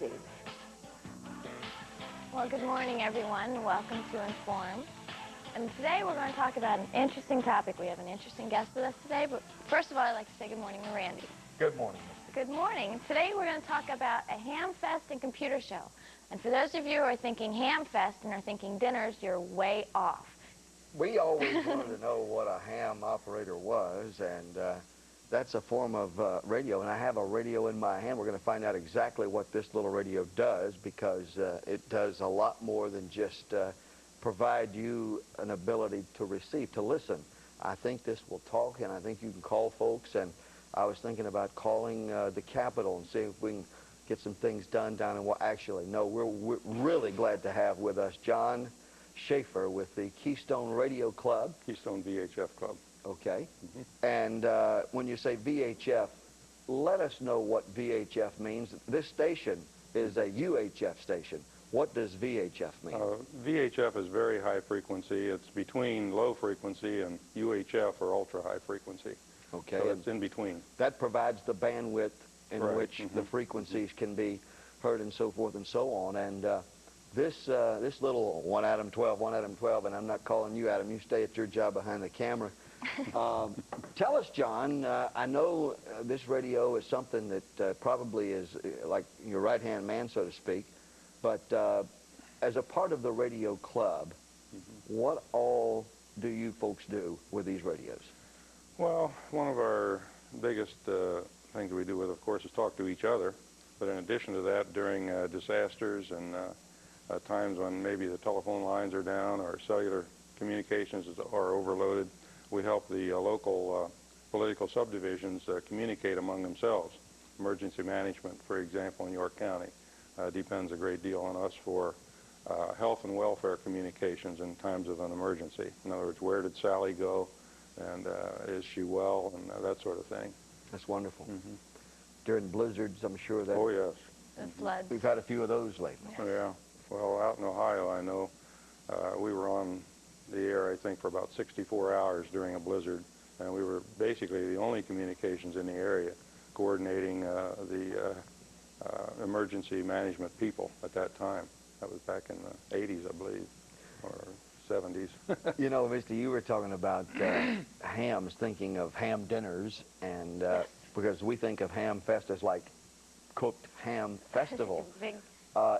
species. Well, good morning, everyone. Welcome to Inform. And today we're going to talk about an interesting topic. We have an interesting guest with us today, but first of all, I'd like to say good morning to Randy. Good morning. Good morning. Today we're going to talk about a Hamfest and computer show. And for those of you who are thinking Hamfest and are thinking dinners, you're way off. We always wanted to know what a ham operator was, and that's a form of radio. And I have a radio in my hand. We're going to find out exactly what this little radio does, because it does a lot more than just provide you an ability to receive, to listen. I think this will talk, and I think you can call folks. And I was thinking about calling the Capitol and see if we can get some things done down in what actually, no, we're really glad to have with us John Shaffer with the Keystone Radio Club. Keystone VHF Club. Okay. And when you say VHF, let us know what VHF means. This station is a UHF station. What does VHF mean? VHF is very high frequency. It's between low frequency and UHF, or ultra high frequency. Okay. So it's in between. That provides the bandwidth in Right. which the frequencies can be heard and so forth and so on. And this little 1 Adam 12, 1 Adam 12, and I'm not calling you Adam, you stay at your job behind the camera. Tell us, John, I know this radio is something that probably is like your right-hand man, so to speak, but as a part of the radio club, what all do you folks do with these radios? Well, one of our biggest things we do with, of course, is talk to each other. But in addition to that, during disasters and times when maybe the telephone lines are down or cellular communications are overloaded, we help the local political subdivisions communicate among themselves. Emergency management, for example, in York County, depends a great deal on us for health and welfare communications in times of an emergency. In other words, where did Sally go, and is she well, and that sort of thing. That's wonderful. During blizzards, I'm sure that... Oh, yes. The floods. We've had a few of those lately. Yes. Yeah. Well, out in Ohio, I know we were on the air, I think, for about 64 hours during a blizzard, and we were basically the only communications in the area coordinating the emergency management people at that time. That was back in the 80s, I believe, or 70s. You know, Misty, you were talking about hams, thinking of ham dinners, and because we think of Hamfest as like cooked ham festival.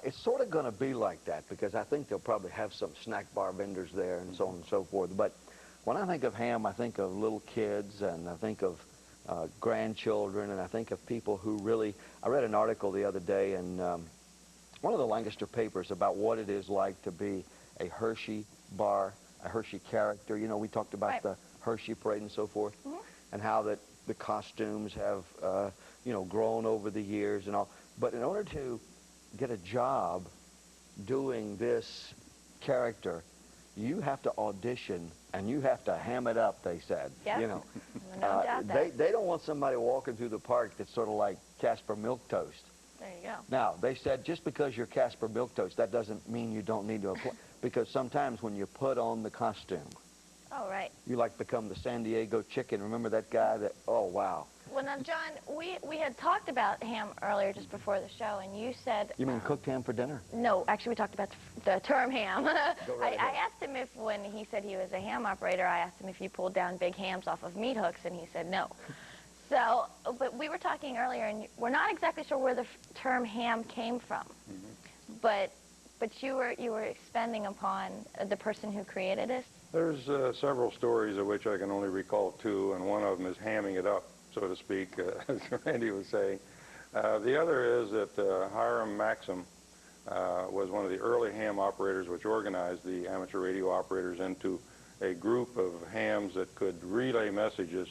It's sort of going to be like that, because I think they'll probably have some snack bar vendors there and so on and so forth. But when I think of ham, I think of little kids, and I think of grandchildren, and I think of people who really... I read an article the other day in one of the Lancaster papers about what it is like to be a Hershey bar, a Hershey character. You know, we talked about the Hershey parade and so forth, and how that the costumes have, you know, grown over the years and all. But in order to get a job doing this character, you have to audition, and you have to ham it up, they said. Yep. You know, No doubt that. they don't want somebody walking through the park that's sort of like Casper Milquetoast. There you go. Now, they said just because you're Casper Milquetoast, that doesn't mean you don't need to apply, because sometimes when you put on the costume, Oh, right. you like become the San Diego Chicken. Remember that guy that, oh, wow. Well, now, John, we had talked about ham earlier just before the show, and you said... You mean cooked ham for dinner? No, actually, we talked about the term ham. Go right ahead. I asked him if, when he said he was a ham operator, I asked him if you pulled down big hams off of meat hooks, and he said no. So, but we were talking earlier, and we're not exactly sure where the term ham came from. But you were expanding upon the person who created it. There's several stories of which I can only recall two, and one of them is hamming it up, so to speak, as Randy was saying. The other is that Hiram Maxim was one of the early ham operators which organized the amateur radio operators into a group of hams that could relay messages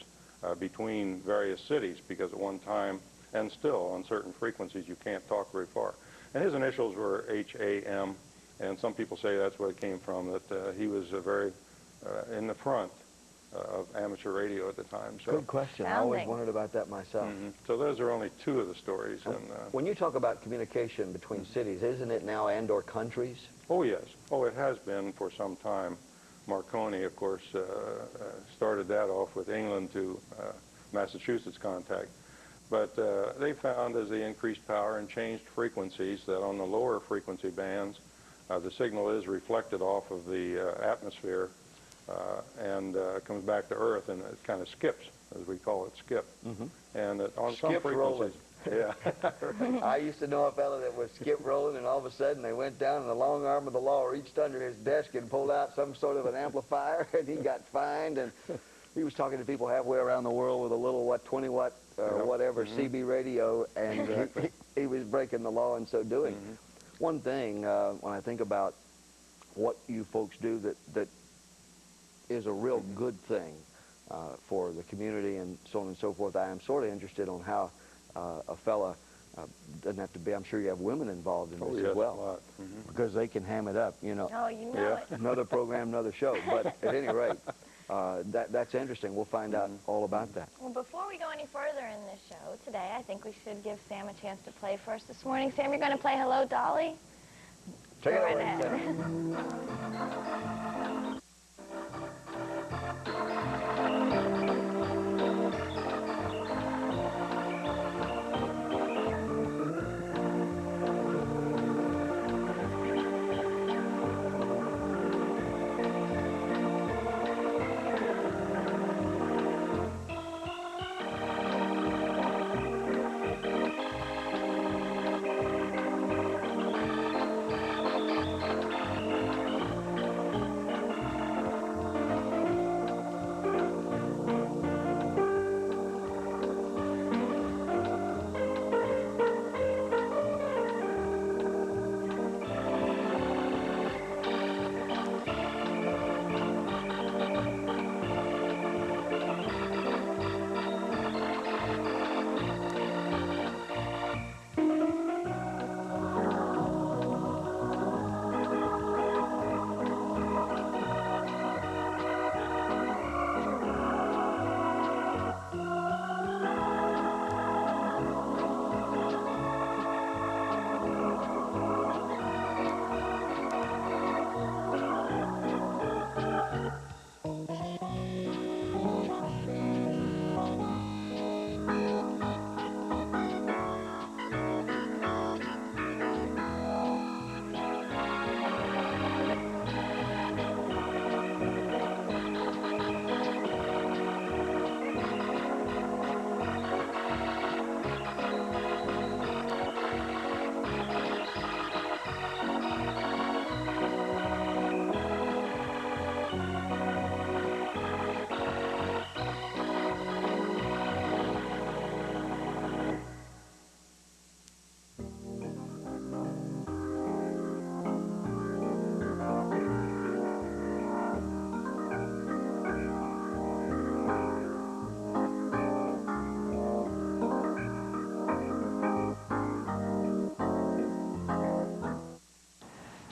between various cities, because at one time, and still on certain frequencies, you can't talk very far. And his initials were H-A-M, and some people say that's where it came from, that he was very in the front of amateur radio at the time. So, good question. I always wondered about that myself. So those are only two of the stories. And, when you talk about communication between cities, isn't it now and/or countries? Oh, yes. Oh, it has been for some time. Marconi, of course, started that off with England to Massachusetts contact. But they found as they increased power and changed frequencies that on the lower frequency bands, the signal is reflected off of the atmosphere and comes back to Earth, and it kind of skips, as we call it, skip. And on some Skip frequencies, rolling. yeah. I used to know a fellow that was skip rolling, and all of a sudden they went down and the long arm of the law reached under his desk and pulled out some sort of an amplifier, and he got fined. And he was talking to people halfway around the world with a little, 20-watt, whatever, CB radio, and he was breaking the law in so doing. One thing, when I think about what you folks do that is a real good thing for the community and so on and so forth, I am sort of interested on how a fella doesn't have to be, I'm sure you have women involved in this as well. A lot. Because they can ham it up, you know. Oh, you know it. Another program, another show. But at any rate, that's interesting. We'll find out all about that. Well, before we go any further in this show today, I think we should give Sam a chance to play for us this morning. Sam, you're going to play Hello, Dolly? Take it Go right away, ahead. Sam.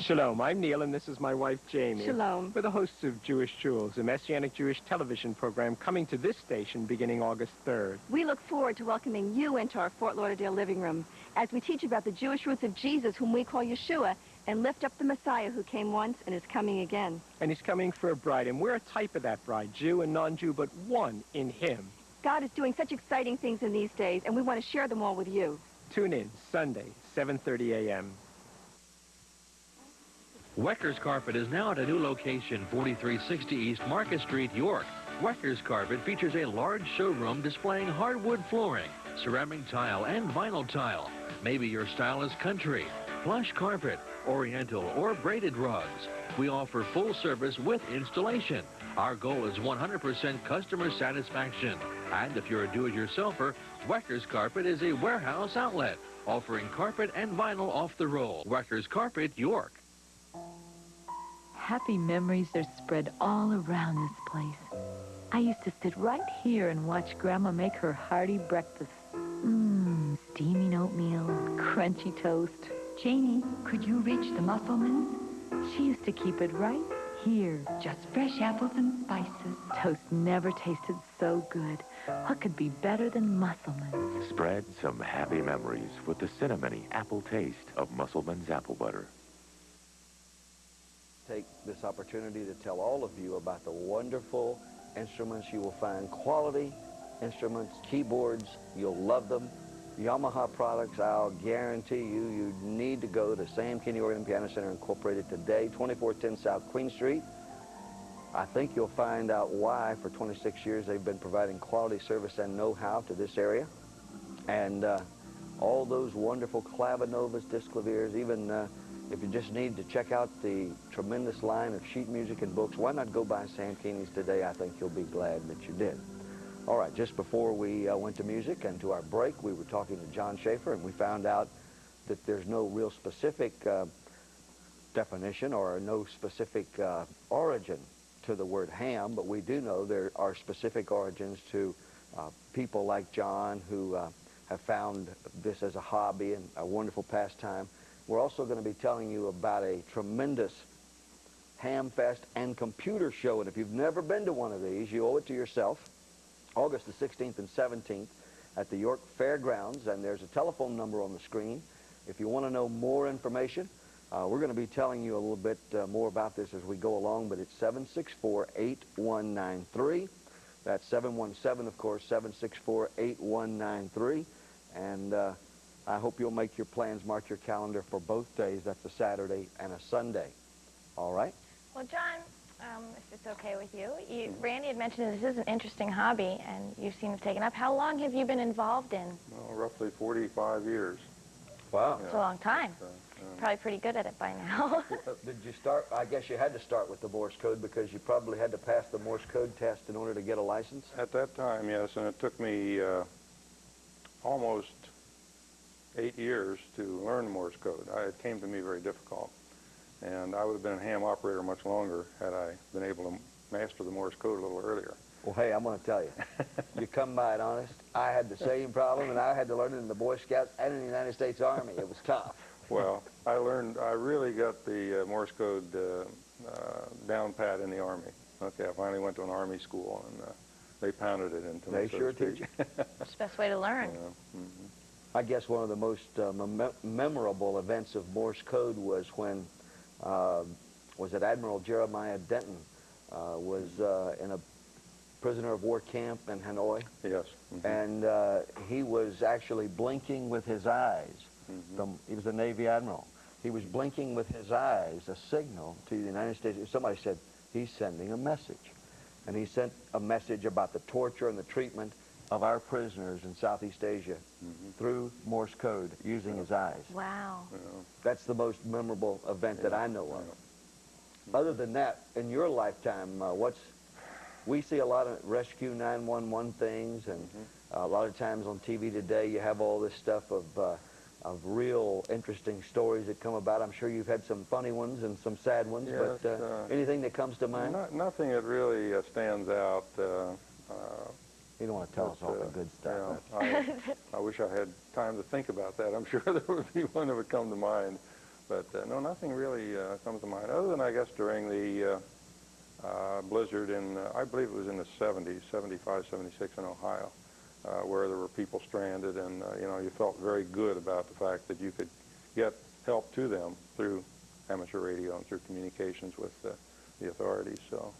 Shalom, I'm Neil, and this is my wife, Jamie. Shalom. We're the hosts of Jewish Jewels, a Messianic Jewish television program coming to this station beginning August 3rd. We look forward to welcoming you into our Fort Lauderdale living room as we teach about the Jewish roots of Jesus, whom we call Yeshua, and lift up the Messiah who came once and is coming again. And he's coming for a bride, and we're a type of that bride, Jew and non-Jew, but one in him. God is doing such exciting things in these days, and we want to share them all with you. Tune in, Sunday, 7:30 a.m. Wecker's Carpet is now at a new location, 4360 East Market Street, York. Wecker's Carpet features a large showroom displaying hardwood flooring, ceramic tile, and vinyl tile. Maybe your style is country, plush carpet, oriental, or braided rugs. We offer full service with installation. Our goal is 100% customer satisfaction. And if you're a do-it-yourselfer, Wecker's Carpet is a warehouse outlet, offering carpet and vinyl off the roll. Wecker's Carpet, York. Happy memories are spread all around this place. I used to sit right here and watch Grandma make her hearty breakfast. Steaming oatmeal, crunchy toast. Janie, could you reach the Musselmans? She used to keep it right here. Just fresh apples and spices. Toast never tasted so good. What could be better than Musselman's? Spread some happy memories with the cinnamony apple taste of Musselman's apple butter. Take this opportunity to tell all of you about the wonderful instruments you will find, quality instruments, keyboards. You'll love them. Yamaha products, I'll guarantee you, you need to go to Sam Kenney Organ and Piano Center Incorporated today, 2410 South Queen Street. I think you'll find out why for 26 years they've been providing quality service and know-how to this area. And all those wonderful clavinovas, disclaviers, even if you just need to check out the tremendous line of sheet music and books, why not go by Sam Kenney's today? I think you'll be glad that you did. All right, just before we went to music and to our break, we were talking to John Shaffer, and we found out that there's no real specific definition or no specific origin to the word ham, but we do know there are specific origins to people like John who have found this as a hobby and a wonderful pastime. We're also going to be telling you about a tremendous Hamfest and computer show, and if you've never been to one of these, you owe it to yourself. August the 16th and 17th at the York Fairgrounds, and there's a telephone number on the screen. If you want to know more information, we're going to be telling you a little bit more about this as we go along, but it's 764-8193. That's 717, of course, 764-8193. And I hope you'll make your plans, mark your calendar for both days. That's a Saturday and a Sunday. All right? Well, John, if it's okay with you, Randy had mentioned that this is an interesting hobby, and you seem to have taken up. How long have you been involved in? Well, roughly 45 years. Wow. It's a long time. Probably pretty good at it by now. Did you start? I guess you had to start with the Morse code because you probably had to pass the Morse code test in order to get a license? At that time, yes, and it took me almost 8 years to learn Morse code. It came to me very difficult. And I would have been a ham operator much longer had I been able to master the Morse code a little earlier. Well, hey, I'm going to tell you, you come by it honest. I had the same problem, and I had to learn it in the Boy Scouts and in the United States Army. It was tough. Well, I really got the Morse code down pat in the Army. Okay, I finally went to an Army school, and they pounded it into me. They sure teach you. It's the best way to learn. Yeah. Mm-hmm. I guess one of the most memorable events of Morse code was when, was it Admiral Jeremiah Denton was in a prisoner of war camp in Hanoi. Yes. Mm-hmm. And he was actually blinking with his eyes. Mm-hmm. He was a Navy admiral. He was blinking with his eyes, a signal to the United States. Somebody said, he's sending a message. And he sent a message about the torture and the treatment of our prisoners in Southeast Asia through Morse code using his eyes. Wow. Yeah. That's the most memorable event that I know of. Other than that, in your lifetime, we see a lot of rescue 911 things, and a lot of times on TV today you have all this stuff of real interesting stories that come about. I'm sure you've had some funny ones and some sad ones, yes, but anything that comes to mind? Nothing that really stands out. You don't want to tell us all the good stuff. Yeah, I wish I had time to think about that. I'm sure there would be one that would come to mind. But no, nothing really comes to mind, other than I guess during the blizzard in, I believe it was in the 70s, 75, 76 in Ohio, where there were people stranded, and you know, you felt very good about the fact that you could get help to them through amateur radio and through communications with the authorities. So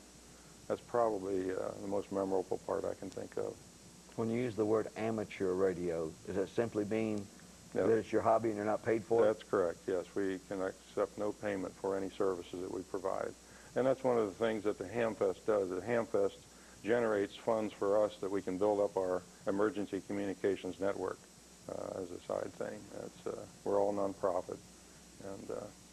that's probably the most memorable part I can think of. When you use the word amateur radio, does it simply mean that it's your hobby and you're not paid for it? That's correct, yes. We can accept no payment for any services that we provide. And that's one of the things that the Hamfest does. The Hamfest generates funds for us that we can build up our emergency communications network as a side thing. We're all nonprofit, and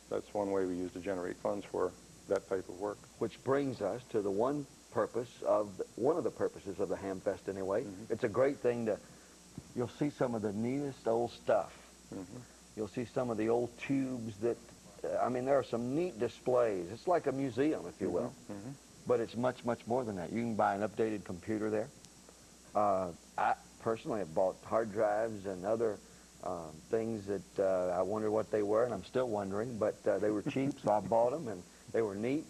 that's one way we use to generate funds for that type of work. Which brings us to the one of the purposes of the Hamfest anyway. It's a great thing to, you'll see some of the neatest old stuff. You'll see some of the old tubes that, I mean, there are some neat displays. It's like a museum, if you will. But it's much, much more than that. You can buy an updated computer there. I personally have bought hard drives and other things that I wonder what they were, and I'm still wondering, but they were cheap, so I bought them, and they were neat.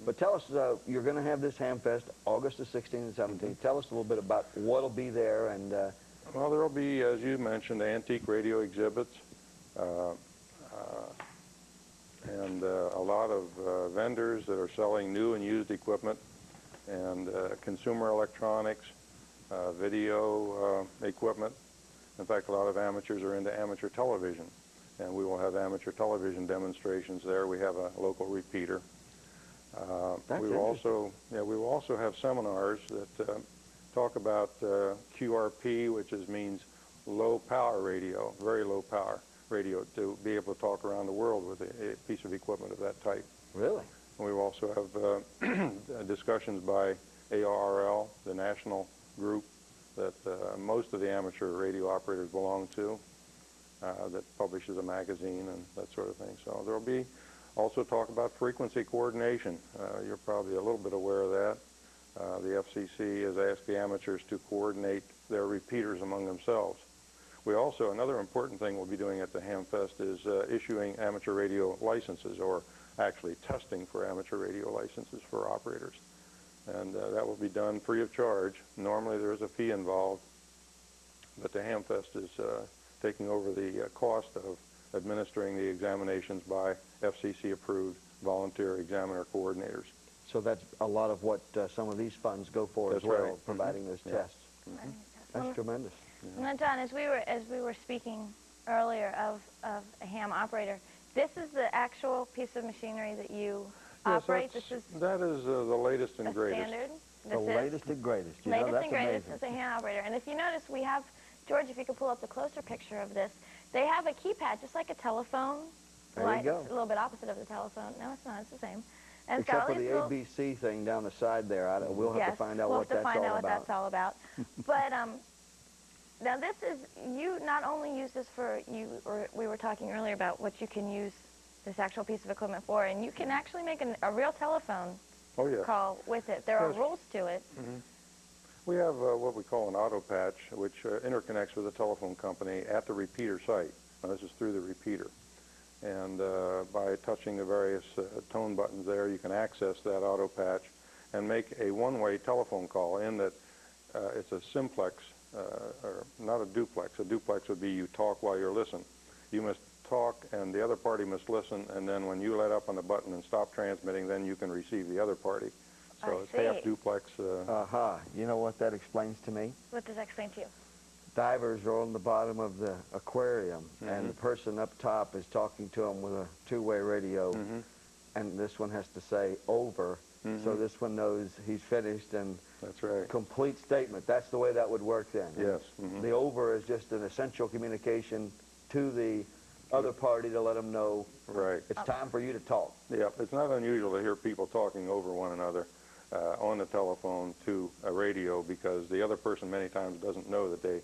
But tell us, you're going to have this Hamfest August the 16th and 17th. Tell us a little bit about what'll be there. And well, there will be, as you mentioned, antique radio exhibits, and a lot of vendors that are selling new and used equipment, and consumer electronics, video equipment. In fact, a lot of amateurs are into amateur television, and we will have amateur television demonstrations there. We have a local repeater. That's we will also have seminars that talk about QRP, which means low power radio, very low power radio, to be able to talk around the world with a piece of equipment of that type. Really? And we will also have discussions by ARRL, the national group that most of the amateur radio operators belong to, that publishes a magazine and that sort of thing. So there will be also talk about frequency coordination. You're probably a little bit aware of that. The FCC has asked the amateurs to coordinate their repeaters among themselves. We also, another important thing we'll be doing at the Hamfest is issuing amateur radio licenses, or actually testing for amateur radio licenses for operators. And that will be done free of charge. Normally there is a fee involved, but the Hamfest is taking over the cost of administering the examinations by FCC-approved volunteer examiner coordinators. So that's a lot of what some of these funds go for as well, right. providing those tests. That's tremendous. And then, John, as we were speaking earlier of a ham operator, this is the actual piece of machinery that you operate. That is the latest and greatest. Standard. The latest and greatest. You know, Latest that's and greatest amazing. is a ham operator. And if you notice, we have, George, if you could pull up the closer picture of this, they have a keypad, just like a telephone. There you go. It's a little bit opposite of the telephone. No, it's not. It's the same. And Except for the ABC thing down the side there. We'll have to find out what that's all about. But now this is, you not only use this for, we were talking earlier about what you can use this actual piece of equipment for, and you can actually make a real telephone call with it. There are rules to it. We have what we call an auto patch, which interconnects with the telephone company at the repeater site. Now, this is through the repeater. And by touching the various tone buttons there, you can access that auto patch and make a one-way telephone call, in that it's a simplex, or not a duplex. A duplex would be you talk while you're listening. You must talk and the other party must listen, and then when you let up on the button and stop transmitting, then you can receive the other party. So it's half duplex. You know what that explains to me? What does that explain to you? Divers are on the bottom of the aquarium, and the person up top is talking to them with a two-way radio, and this one has to say over, so this one knows he's finished, and that's right. Complete statement. That's the way that would work then. Yes. The over is just an essential communication to the other party to let them know it's time for you to talk. Yeah, it's not unusual to hear people talking over one another on the telephone to a radio, because the other person many times doesn't know that the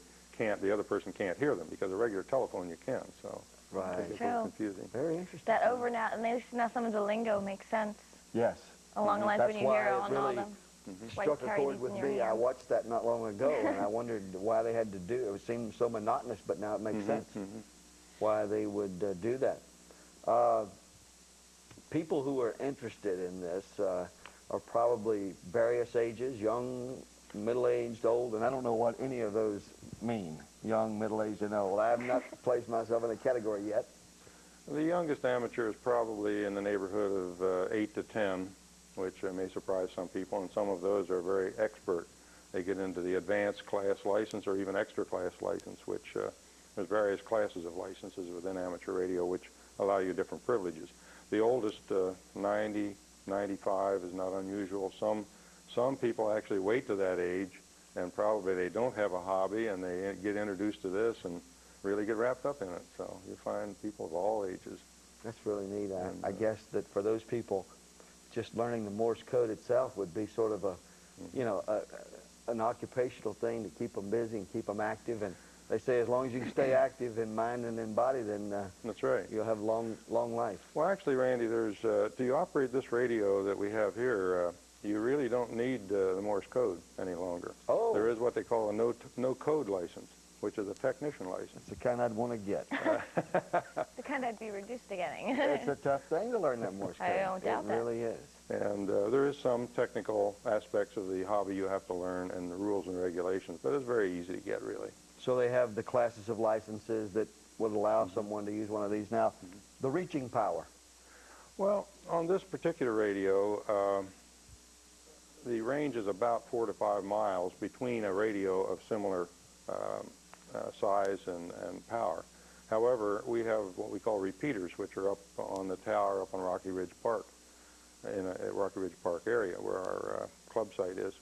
other person can't hear them, because a regular telephone you can, so it's a little confusing. Very interesting. That over now, and now some of the lingo makes sense. Yes. Along the lines when you hear on all them. Struck a chord with me. I watched that not long ago, and I wondered why they had to do it. It seemed so monotonous, but now it makes sense why they would do that. People who are interested in this are probably various ages, young, middle-aged, old, and I don't know what any of those mean, young, middle-aged, and old. I have not placed myself in a category yet. The youngest amateur is probably in the neighborhood of 8 to 10, which may surprise some people, and some of those are very expert. They get into the advanced class license or even extra class license, which there's various classes of licenses within amateur radio which allow you different privileges. The oldest, 90, 95, is not unusual. Some people actually wait to that age, and probably they don't have a hobby, and they get introduced to this and really get wrapped up in it. So you find people of all ages. That's really neat. I guess that for those people, just learning the Morse code itself would be sort of an occupational thing to keep them busy and keep them active. And they say as long as you can stay active in mind and in body, then that's right. You'll have long life. Well, actually, Randy, there's to operate this radio that we have here, you really don't need the Morse code any longer. Oh. There is what they call a no code license, which is a technician license. It's the kind I'd want to get. The kind I'd be reduced to getting. It's a tough thing to learn that Morse code. I don't doubt that. It really is. And there is some technical aspects of the hobby you have to learn, and the rules and regulations, but it's very easy to get, really. So they have the classes of licenses that would allow someone to use one of these. Now, the reaching power. Well, on this particular radio, the range is about 4 to 5 miles between a radio of similar size and power. However, we have what we call repeaters, which are up on the tower up on Rocky Ridge Park, in a Rocky Ridge Park area where our club site is.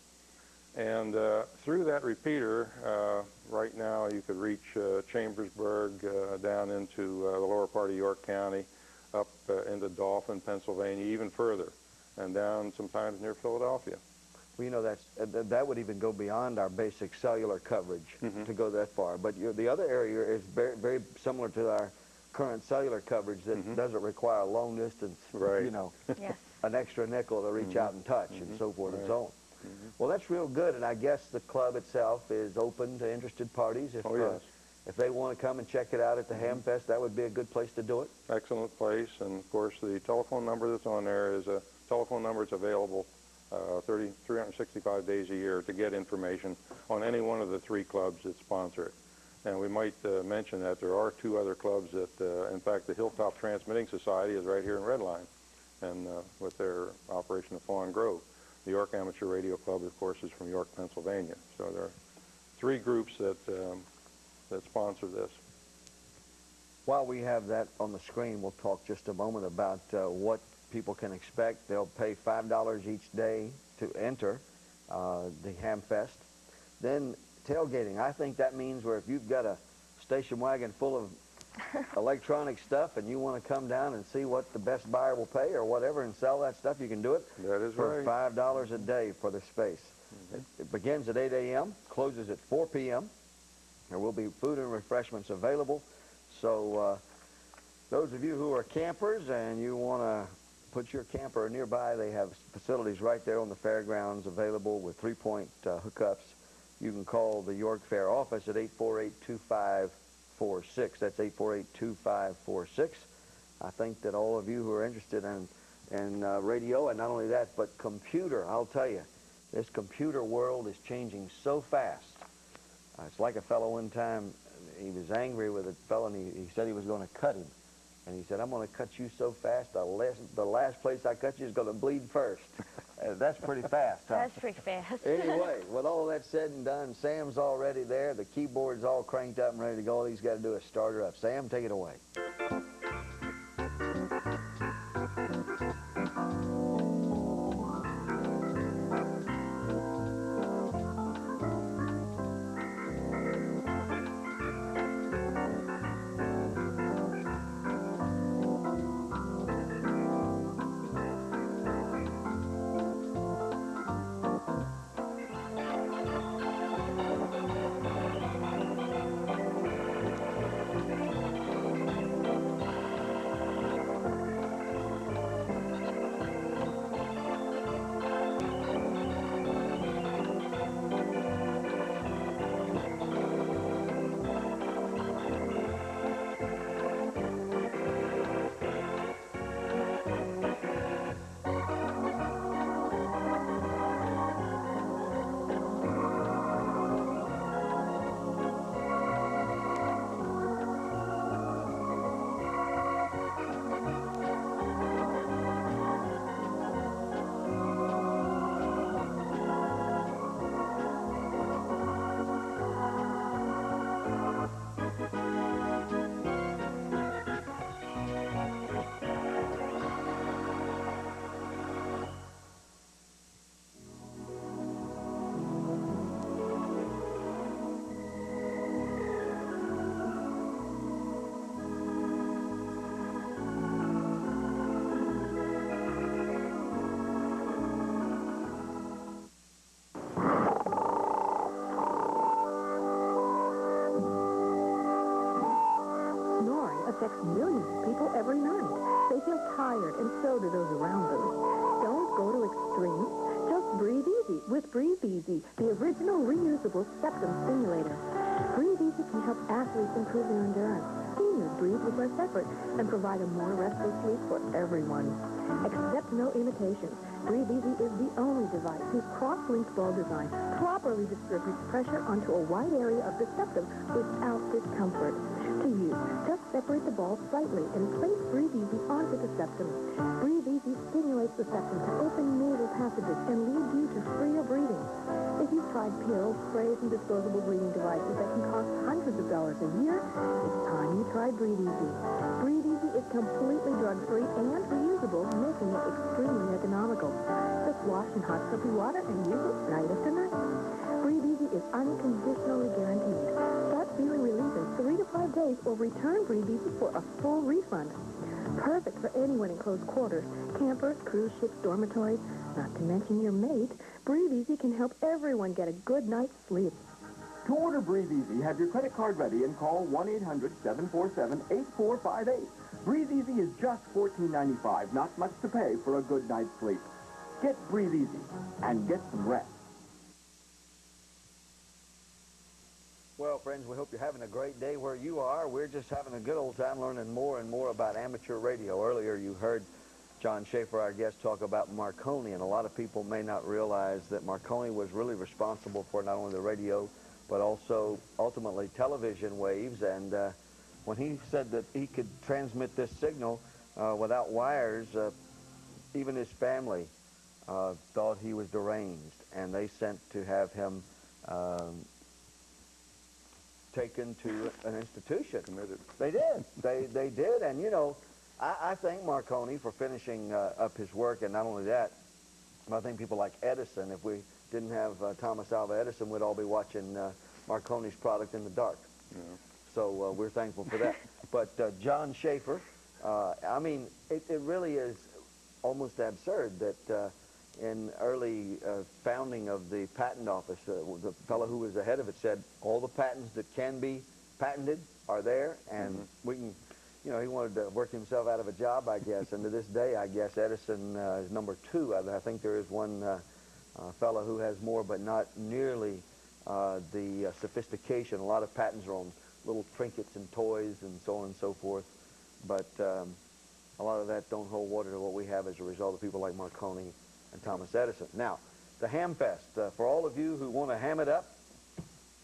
And through that repeater, right now you could reach Chambersburg, down into the lower part of York County, up into Dauphin, Pennsylvania, even further, and down sometimes near Philadelphia. Well, you know, that would even go beyond our basic cellular coverage to go that far. But the other area is very, very similar to our current cellular coverage that doesn't require a long distance, you know, yes. an extra nickel to reach out and touch and so forth and so on. Well, that's real good, and I guess the club itself is open to interested parties. If, if they want to come and check it out at the Hamfest, that would be a good place to do it. Excellent place, and of course the telephone number that's on there is a telephone number that's available 365 days a year to get information on any one of the 3 clubs that sponsor it. And we might mention that there are 2 other clubs that, in fact, the Hilltop Transmitting Society is right here in Redline, and with their operation of Fawn Grove. The York Amateur Radio Club, of course, is from York, Pennsylvania. So there are 3 groups that, that sponsor this. While we have that on the screen, we'll talk just a moment about what people can expect. They'll pay $5 each day to enter the Hamfest. Then tailgating. I think that means where if you've got a station wagon full of electronic stuff and you want to come down and see what the best buyer will pay or whatever and sell that stuff, you can do it. That is for right. $5 a day for the space. It begins at 8 a.m., closes at 4 p.m. There will be food and refreshments available. So those of you who are campers and you want to put your camper nearby, they have facilities right there on the fairgrounds available with 3-point hookups. You can call the York Fair office at 848-2546. That's 848-2546. I think that all of you who are interested in radio, and not only that, but computer, I'll tell you, this computer world is changing so fast. It's like a fellow one time, he was angry with a fellow, and he said he was going to cut him. And he said, I'm going to cut you so fast, the last place I cut you is going to bleed first. That's pretty fast, huh? That's pretty fast. Anyway, with all that said and done, Sam's already there. The keyboard's all cranked up and ready to go. All he's got to do is start her up. Sam, take it away. Affects millions of people every night. They feel tired, and so do those around them. Don't go to extremes. Just breathe easy with Breathe Easy, the original reusable septum stimulator. Breathe Easy can help athletes improve their endurance. Seniors breathe with less effort and provide a more restful sleep for everyone. Accept no imitations. Breathe Easy is the only device whose cross-linked ball design properly distributes pressure onto a wide area of the septum without discomfort. To use, just separate the ball fall slightly and place Breathe Easy onto the septum. Breathe Easy stimulates the septum to open nasal passages and leads you to freer breathing. If you've tried pills, sprays, and disposable breathing devices that can cost hundreds of dollars a year, it's time you tried Breathe Easy. Breathe Easy is completely drug-free and reusable, making it extremely economical. Just wash in hot soapy water and use it night after night. Breathe Easy is unconditionally guaranteed. Start feeling relief in 3 to 5 days or return Breathe Easy for a full refund. Perfect for anyone in close quarters, campers, cruise ships, dormitories, not to mention your mate. Breathe Easy can help everyone get a good night's sleep. To order Breathe Easy, have your credit card ready and call 1-800-747-8458. Breathe Easy is just $14.95, not much to pay for a good night's sleep. Get Breathe Easy and get some rest. Well, friends, we hope you're having a great day where you are. We're just having a good old time learning more and more about amateur radio. Earlier, you heard John Shaffer, our guest, talk about Marconi, and a lot of people may not realize that Marconi was really responsible for not only the radio, but also ultimately television waves. And when he said that he could transmit this signal without wires, even his family thought he was deranged, and they sent to have him taken to an institution. Committed. They did. They did. And, you know, I thank Marconi for finishing up his work, and not only that, but I think people like Edison, if we didn't have Thomas Alva Edison, we'd all be watching Marconi's product in the dark. Yeah. So we're thankful for that. But John Shaffer, I mean, it really is almost absurd that in early founding of the patent office, the fellow who was the head of it said all the patents that can be patented are there, and we can, you know, he wanted to work himself out of a job, I guess. And to this day, I guess Edison is number 2. I think there is one fellow who has more, but not nearly the sophistication. A lot of patents are on little trinkets and toys and so on and so forth, but a lot of that don't hold water to what we have as a result of people like Marconi and Thomas Edison. Now, the Hamfest, for all of you who want to ham it up,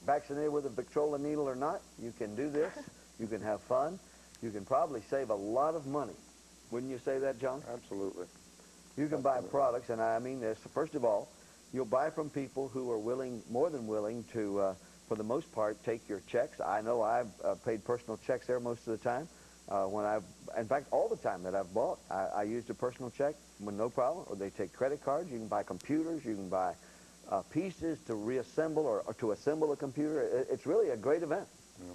vaccinated with a Victrola needle or not, you can do this. You can have fun. You can probably save a lot of money. Wouldn't you say that, John? Absolutely. You can buy products, and I mean this. First of all, you'll buy from people who are willing, more than willing, to, for the most part, take your checks. I know I've paid personal checks there most of the time. In fact, all the time that I've bought, I used a personal check with no problem, or they take credit cards. You can buy computers. You can buy pieces to reassemble or to assemble a computer. It's really a great event. Yeah.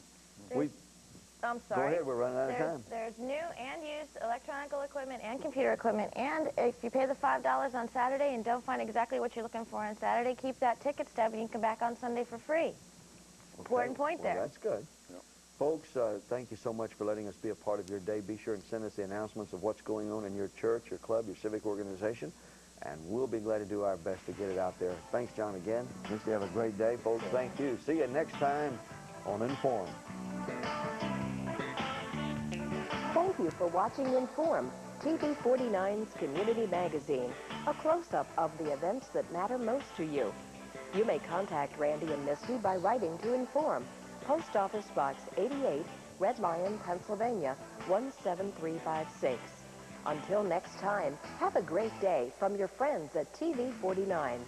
I'm sorry. Go ahead, we're running out of time. There's new and used electronic equipment and computer equipment, and if you pay the $5 on Saturday and don't find exactly what you're looking for on Saturday, keep that ticket stub and you can come back on Sunday for free. Important point there. That's good. Yeah. Folks, thank you so much for letting us be a part of your day. Be sure and send us the announcements of what's going on in your church, your club, your civic organization, and we'll be glad to do our best to get it out there. Thanks, John, again. Let's have a great day, folks. Thank you. See you next time on Inform. Thank you for watching Inform, TV 49's community magazine, a close-up of the events that matter most to you. You may contact Randy and Misty by writing to Inform, Post Office Box 88, Red Lion, Pennsylvania, 17356. Until next time, have a great day from your friends at TV 49.